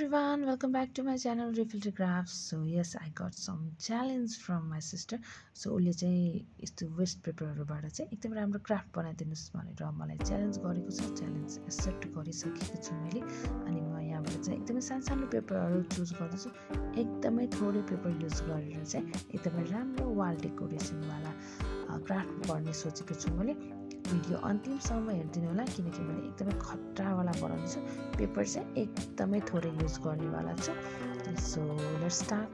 everyone, welcome back to my channel Refilter Crafts. So yes, I got some challenge from my sister. So उसले चाहिँ यस्तो वेस्ट पेपरहरुबाट चाहिँ एकदम राम्रो क्राफ्ट बनाइदिनुस् भनेर मलाई च्यालेन्ज गरेको छ। च्यालेन्ज एक्सेप्ट गरिसकेको छु मैले। अनि म यहाँबाट चाहिँ एकदमै सानो पेपरहरु चुज गर्दैछु। एकदमै थोरै पेपर युज गरेर चाहिँ एकदमै राम्रो वाल डेकोरेसन वाला क्राफ्ट गर्ने सोचेको छु मैले। भिडियो अन्तिमसम्म हेर्दिनु होला किनकि मैले एकदमै खतरावाला बनाउँछु। पेपर चाहिँ एकदमै थोरै युज गर्नेवाला छु। So let's start